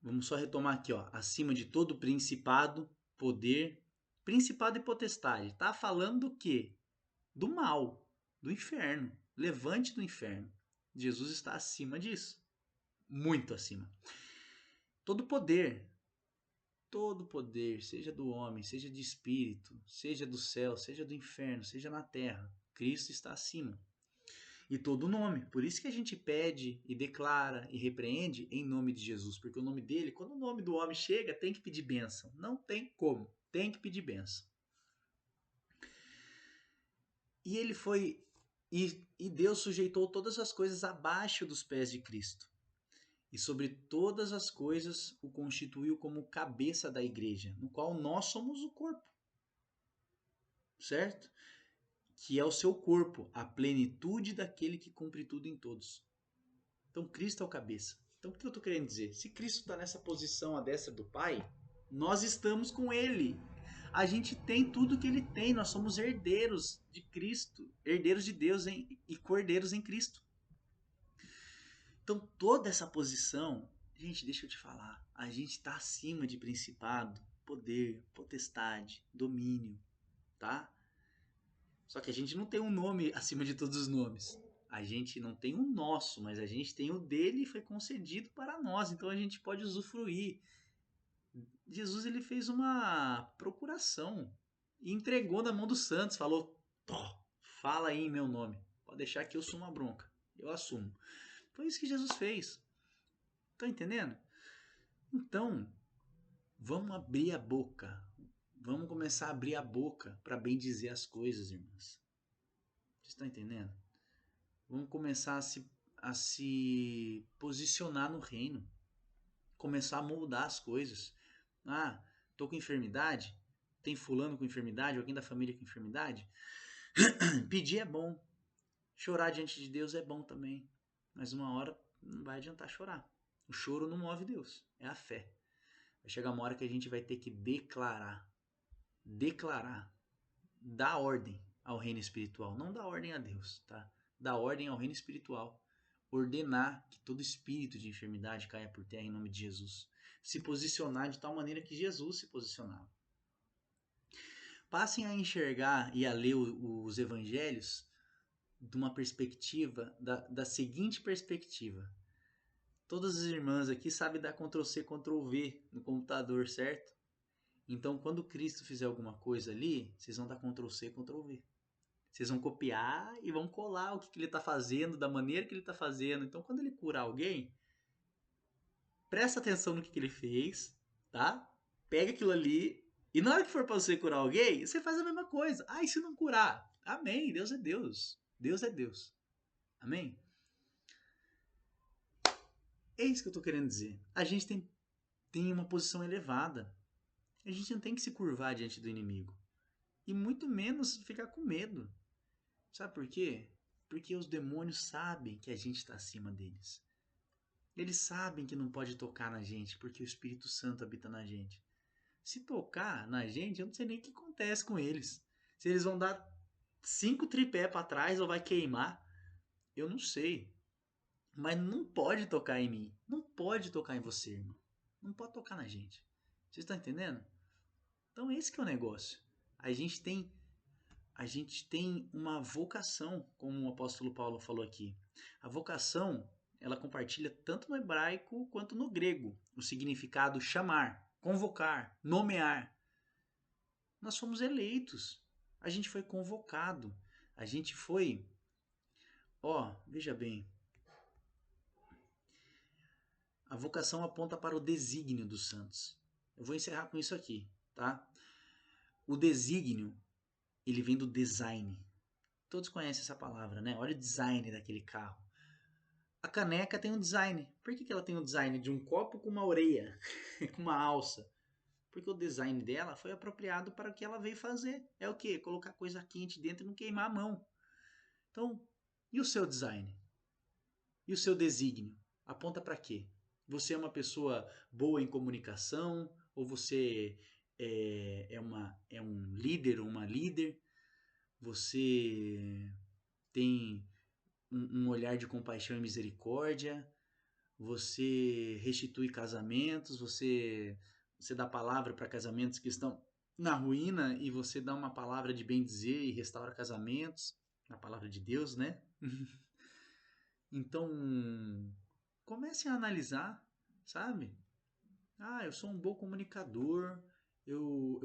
vamos só retomar aqui, ó. Acima de todo principado, poder, principado e potestade. Tá falando do quê? Do mal, do inferno, levante do inferno. Jesus está acima disso, muito acima. Todo poder, seja do homem, seja de espírito, seja do céu, seja do inferno, seja na terra, Cristo está acima. E todo nome. Por isso que a gente pede e declara e repreende em nome de Jesus. Porque o nome dele, quando o nome do homem chega, tem que pedir bênção. Não tem como. Tem que pedir bênção. E ele foi. E Deus sujeitou todas as coisas abaixo dos pés de Cristo. E sobre todas as coisas o constituiu como cabeça da igreja, no qual nós somos o corpo. Certo? Que é o seu corpo, a plenitude daquele que cumpre tudo em todos. Então Cristo é o cabeça. Então o que eu estou querendo dizer? Se Cristo está nessa posição à destra do Pai, nós estamos com Ele. A gente tem tudo que Ele tem. Nós somos herdeiros de Cristo, herdeiros de Deus e cordeiros em Cristo. Então toda essa posição, gente, deixa eu te falar, a gente está acima de principado, poder, potestade, domínio, tá? Só que a gente não tem um nome acima de todos os nomes. A gente não tem o nosso, mas a gente tem o dele e foi concedido para nós. Então a gente pode usufruir. Jesus ele fez uma procuração e entregou na mão dos santos. Falou, fala aí em meu nome. Pode deixar que eu sou uma bronca. Eu assumo. Foi isso que Jesus fez. Tá entendendo? Então, vamos abrir a boca. Vamos começar a abrir a boca para bem dizer as coisas, irmãs. Vocês estão entendendo? Vamos começar a se posicionar no reino. Começar a moldar as coisas. Ah, tô com enfermidade? Tem fulano com enfermidade? Alguém da família com enfermidade? Pedir é bom. Chorar diante de Deus é bom também. Mas uma hora não vai adiantar chorar. O choro não move Deus. É a fé. Vai chegar uma hora que a gente vai ter que declarar. Dar ordem ao reino espiritual. Não dar ordem a Deus, tá? Dar ordem ao reino espiritual. Ordenar que todo espírito de enfermidade caia por terra em nome de Jesus. Se posicionar de tal maneira que Jesus se posicionava. Passem a enxergar e a ler os evangelhos de uma perspectiva, da seguinte perspectiva. Todas as irmãs aqui sabem dar Ctrl+C, Ctrl+V no computador, certo? Então, quando Cristo fizer alguma coisa ali, vocês vão dar Ctrl+C, Ctrl+V. Vocês vão copiar e vão colar o que ele está fazendo, da maneira que ele está fazendo. Então, quando ele curar alguém, presta atenção no que ele fez, tá? Pega aquilo ali e na hora que for para você curar alguém, você faz a mesma coisa. Ah, e se não curar? Amém, Deus é Deus. Deus é Deus. Amém? É isso que eu estou querendo dizer. A gente tem uma posição elevada. A gente não tem que se curvar diante do inimigo. E muito menos ficar com medo. Sabe por quê? Porque os demônios sabem que a gente está acima deles. Eles sabem que não pode tocar na gente, porque o Espírito Santo habita na gente. Se tocar na gente, eu não sei nem o que acontece com eles. Se eles vão dar 5 tripé para trás ou vai queimar, eu não sei. Mas não pode tocar em mim. Não pode tocar em você, irmão. Não pode tocar na gente. Vocês estão entendendo? Então esse que é o negócio. A gente tem uma vocação, como o apóstolo Paulo falou aqui. A vocação, ela compartilha tanto no hebraico quanto no grego o significado chamar, convocar, nomear. Nós fomos eleitos. A gente foi convocado. A gente foi... veja bem. A vocação aponta para o desígnio dos santos. Eu vou encerrar com isso aqui, tá? O desígnio, ele vem do design. Todos conhecem essa palavra, né? Olha o design daquele carro. A caneca tem um design. Por que ela tem um design de um copo com uma orelha, com uma alça? Porque o design dela foi apropriado para o que ela veio fazer. É o quê? Colocar coisa quente dentro e não queimar a mão. Então, e o seu design? E o seu desígnio? Aponta para quê? Você é uma pessoa boa em comunicação? Ou você é um líder ou uma líder? Você tem um olhar de compaixão e misericórdia? Você restitui casamentos? Você dá palavra para casamentos que estão na ruína e você dá uma palavra de bem dizer e restaura casamentos? Na palavra de Deus, né? Então, comecem a analisar, sabe? Ah, eu sou um bom comunicador, eu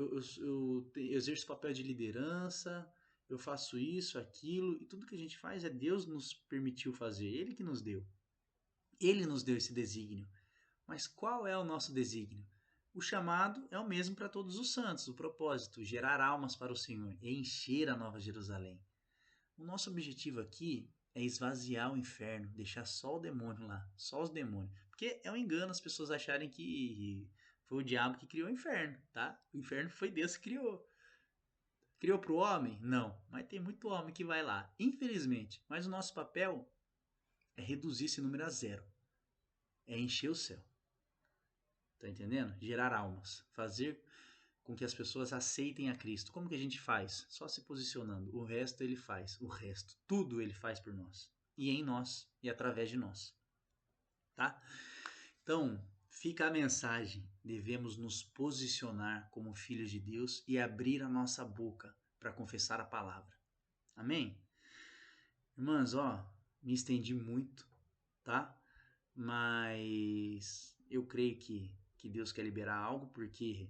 exerço papel de liderança, eu faço isso, aquilo, e tudo que a gente faz é Deus nos permitiu fazer, Ele que nos deu. Ele nos deu esse desígnio. Mas qual é o nosso desígnio? O chamado é o mesmo para todos os santos, o propósito, gerar almas para o Senhor e encher a Nova Jerusalém. O nosso objetivo aqui é esvaziar o inferno, deixar só o demônio lá, só os demônios. Porque é um engano as pessoas acharem que foi o diabo que criou o inferno, tá? O inferno foi Deus que criou. Criou para o homem? Não. Mas tem muito homem que vai lá, infelizmente. Mas o nosso papel é reduzir esse número a zero. É encher o céu. Tá entendendo? Gerar almas. Fazer com que as pessoas aceitem a Cristo. Como que a gente faz? Só se posicionando. O resto ele faz. O resto. Tudo ele faz por nós. E em nós. E através de nós. Tá? Então, fica a mensagem. Devemos nos posicionar como filhos de Deus e abrir a nossa boca para confessar a palavra. Amém? Irmãs, ó, me estendi muito, tá? Mas eu creio que Deus quer liberar algo, porque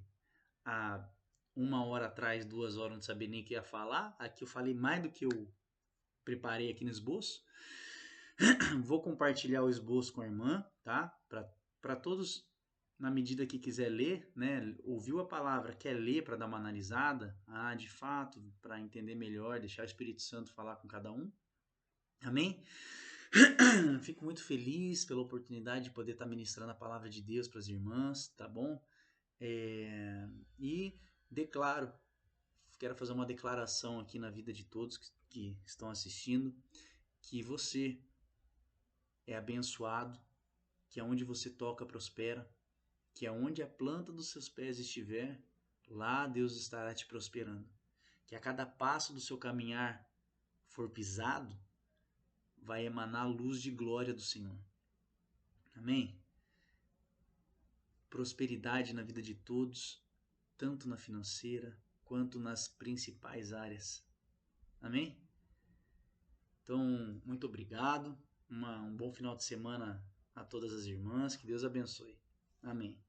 há 1 hora atrás, 2 horas, não sabia nem o que ia falar. Aqui eu falei mais do que eu preparei aqui no esboço. Vou compartilhar o esboço com a irmã, tá? Para todos, na medida que quiser ler, né? Ouviu a palavra, quer ler para dar uma analisada, de fato, para entender melhor, deixar o Espírito Santo falar com cada um. Amém? Fico muito feliz pela oportunidade de poder estar ministrando a palavra de Deus para as irmãs, tá bom? E declaro, quero fazer uma declaração aqui na vida de todos que estão assistindo, que você é abençoado, que aonde você toca prospera, que aonde a planta dos seus pés estiver, lá Deus estará te prosperando. Que a cada passo do seu caminhar for pisado, vai emanar a luz de glória do Senhor. Amém? Prosperidade na vida de todos, tanto na financeira quanto nas principais áreas. Amém? Então, muito obrigado. Um bom final de semana a todas as irmãs. Que Deus abençoe. Amém.